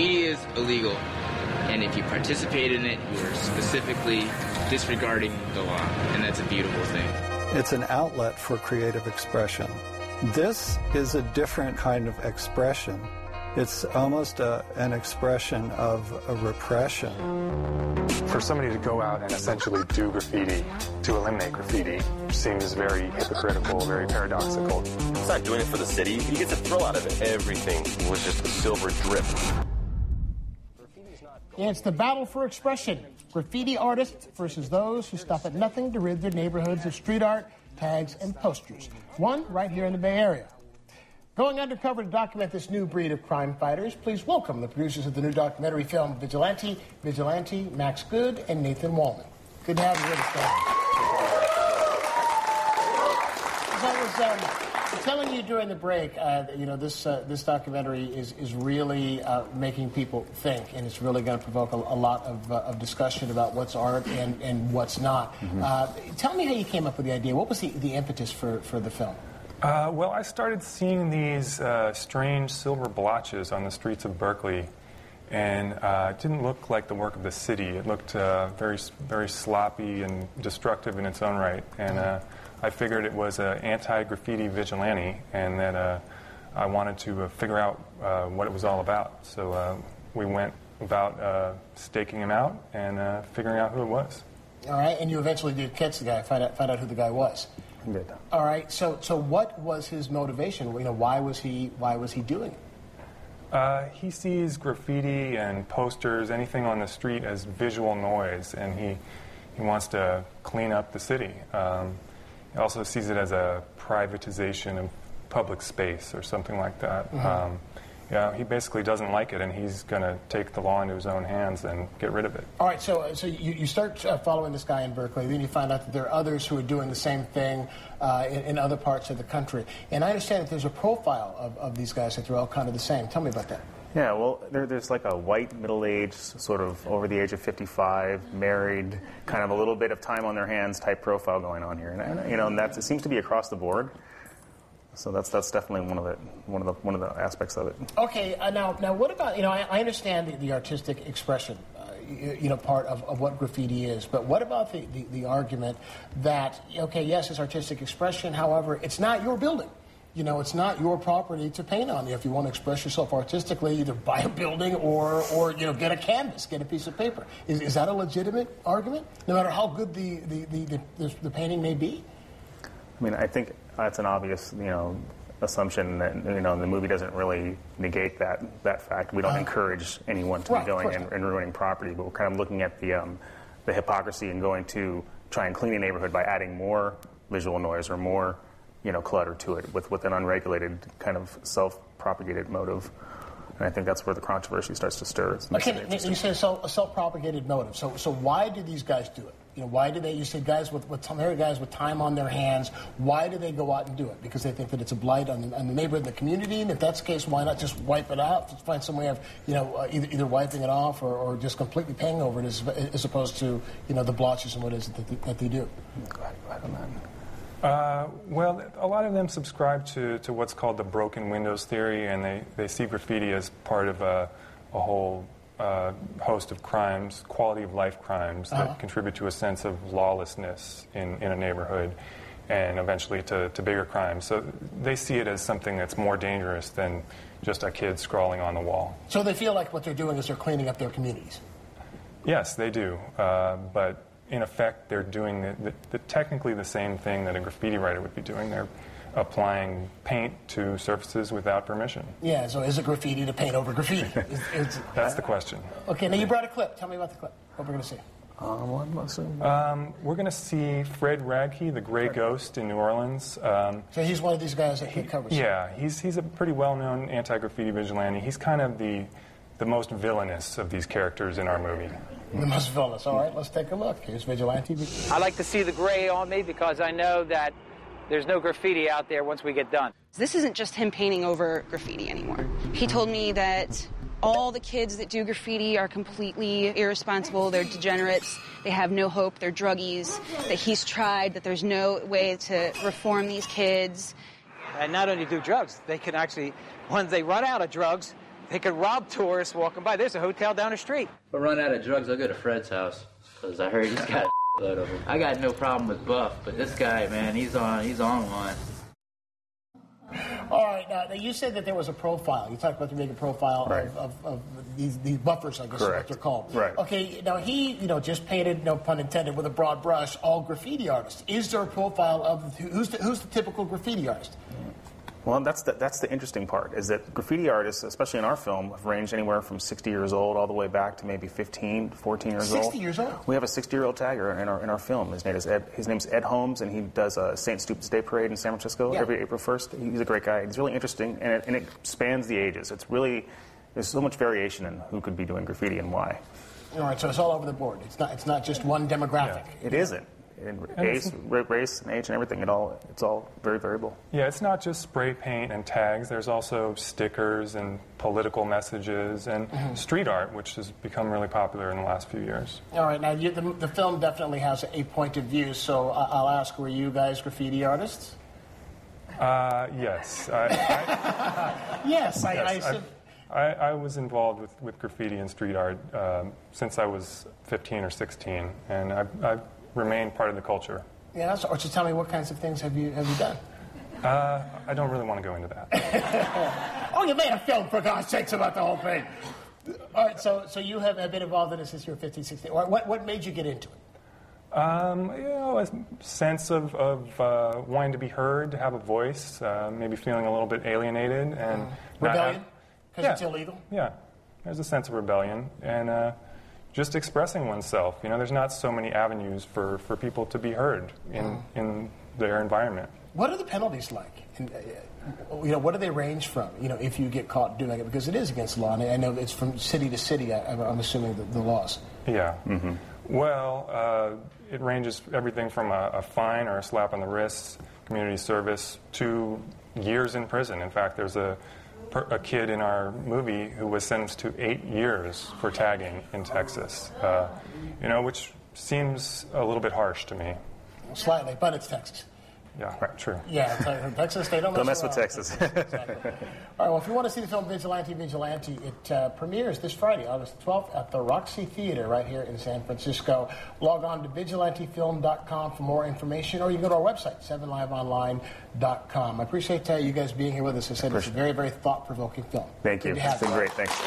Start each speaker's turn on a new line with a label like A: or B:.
A: Graffiti is illegal, and if you participate in it, you're specifically disregarding the law, and that's a beautiful thing.
B: It's an outlet for creative expression. This is a different kind of expression. It's almost an expression of a repression.
C: For somebody to go out and essentially do graffiti, to eliminate graffiti, seems very hypocritical, very paradoxical.
D: He's not doing it for the city. He gets a thrill out of it. Everything was just a silver drip.
E: It's the battle for expression. Graffiti artists versus those who stop at nothing to rid their neighborhoods of street art, tags, and posters. One right here in the Bay Area. Going undercover to document this new breed of crime fighters, please welcome the producers of the new documentary film Vigilante Vigilante, Max Good and Nathan Wallman. Good to have you with us, guys. As I was telling you during the break, this documentary is really making people think, and it's really going to provoke a lot of discussion about what's art and what's not. Mm-hmm. Tell me how you came up with the idea. What was the impetus for the film?
C: Well, I started seeing these strange silver blotches on the streets of Berkeley, and it didn't look like the work of the city. It looked very, very sloppy and destructive in its own right. And I figured it was an anti-graffiti vigilante, and that I wanted to figure out what it was all about. So we went about staking him out and figuring out who it was.
E: All right, and you eventually did catch the guy, find out who the guy was.
C: Did.
E: All right. So what was his motivation? Why was he doing it?
C: He sees graffiti and posters, anything on the street, as visual noise, and he wants to clean up the city. He also sees it as a privatization of public space or something like that. Mm-hmm. He basically doesn't like it, and he's going to take the law into his own hands and get rid of it.
E: All right, so you start following this guy in Berkeley, then you find out that there are others who are doing the same thing in other parts of the country. And I understand that there's a profile of these guys that they're all kind of the same. Tell me about that.
F: Yeah, well, there's like a white, middle-aged, sort of over the age of 55, married, kind of a little bit of time on their hands type profile going on here. And it seems to be across the board. So that's definitely one of the aspects of it.
E: Okay, now what about I understand the artistic expression, part of what graffiti is, but what about the argument that yes, it's artistic expression, however, it's not your building. It's not your property to paint on. If you want to express yourself artistically, either buy a building or get a canvas, get a piece of paper. Is that a legitimate argument, no matter how good the painting may be?
F: I mean, I think that's an obvious, assumption that, the movie doesn't really negate that fact. We don't encourage anyone to be going and ruining property, but we're kind of looking at the hypocrisy and going to try and clean a neighborhood by adding more visual noise or more, clutter to it with an unregulated kind of self-propagated motive. And I think that's where the controversy starts to stir.
E: Okay, you say a self-propagated motive. So why do these guys do it? Why do they? You say guys with time on their hands. Why do they go out and do it? Because they think that it's a blight on the neighborhood, the community. And if that's the case, why not just wipe it out? Just find some way of either wiping it off or just completely paying over it, as opposed to the blotches and what it is that they do.
F: Go ahead on that.
C: Well, a lot of them subscribe to what's called the broken windows theory, and they see graffiti as part of a whole host of crimes, quality of life crimes that contribute to a sense of lawlessness in a neighborhood and eventually to bigger crimes. So they see it as something that's more dangerous than just a kid scrawling on the wall.
E: So they feel like what they're doing is they're cleaning up their communities.
C: Yes, they do. But in effect, they're doing technically the same thing that a graffiti writer would be doing. They're applying paint to surfaces without permission.
E: Yeah, so is it graffiti to paint over graffiti?
C: That's the question.
E: Okay, now you brought a clip. Tell me about the clip. What we're going to see.
C: We're going to see Fred Radke, the Gray Ghost in New Orleans.
E: So he's one of these guys that he covers.
C: Yeah, he's a pretty well-known anti-graffiti vigilante. He's kind of the most villainous of these characters in our movie.
E: The most villainous. All right, let's take a look. Here's Vigilante.
G: I like to see the gray on me because I know that there's no graffiti out there once we get done.
H: This isn't just him painting over graffiti anymore. He told me that all the kids that do graffiti are completely irresponsible, they're degenerates, they have no hope, they're druggies, that he's tried, that there's no way to reform these kids.
G: And not only do drugs, they can actually, once they run out of drugs, They could rob tourists walking by. There's a hotel down the street.
I: If I run out of drugs, I'll go to Fred's house, because I heard he's got a load of them. I got no problem with Buff, but this guy, man, he's on one.
E: All right, now you said that there was a profile. You talked about to make a profile of these buffers, I guess is what they're called.
F: Right.
E: Okay, now he, just painted, no pun intended, with a broad brush, all graffiti artists. Is there a profile of who's the typical graffiti artist?
F: Well, that's the interesting part, is that graffiti artists, especially in our film, have ranged anywhere from 60 years old all the way back to maybe 15, 14 years old.
E: 60 years old?
F: We have a 60-year-old tagger in our film. His name's Ed Holmes, and he does a St. Stupid's Day Parade in San Francisco every April 1st. He's a great guy. He's really interesting, and it spans the ages. There's so much variation in who could be doing graffiti and why.
E: All right, so it's all over the board. It's not just one demographic.
F: Yeah. It isn't. Race and age and everything, it's all very variable.
C: Yeah, it's not just spray paint and tags. There's also stickers and political messages and street art, which has become really popular in the last few years.
E: All right, now the film definitely has a point of view, so I'll ask, were you guys graffiti artists?
C: Yes. I was involved with graffiti and street art since I was 15 or 16, and I've remained part of the culture.
E: Yeah, so tell me, what kinds of things have you done?
C: I don't really want to go into that.
E: Oh, you made a film, for God's sakes, about the whole thing. All right, so you have been involved in it since you were 15, 16. What made you get into it?
C: A sense of wanting to be heard, to have a voice, maybe feeling a little bit alienated. And
E: rebellion? Because it's illegal?
C: Yeah, there's a sense of rebellion. And just expressing oneself. There's not so many avenues for people to be heard in their environment.
E: What are the penalties like? And, what do they range from, if you get caught doing it? Because it is against the law, and I know it's from city to city, I'm assuming, the laws.
C: Yeah. Mm-hmm. Well, it ranges everything from a fine or a slap on the wrist, community service, to years in prison. In fact, there's a kid in our movie who was sentenced to 8 years for tagging in Texas, which seems a little bit harsh to me.
E: Slightly, but it's Texas.
C: Yeah, true.
E: Yeah, Texas, they don't
F: mess with Texas.
E: Exactly. All right, well, if you want to see the film Vigilante Vigilante, it premieres this Friday, August 12th, at the Roxy Theater right here in San Francisco. Log on to vigilantefilm.com for more information, or you can go to our website, 7liveonline.com. I appreciate you guys being here with us. I said it's a very, very thought-provoking film.
F: Thank you. It's been great. Thanks.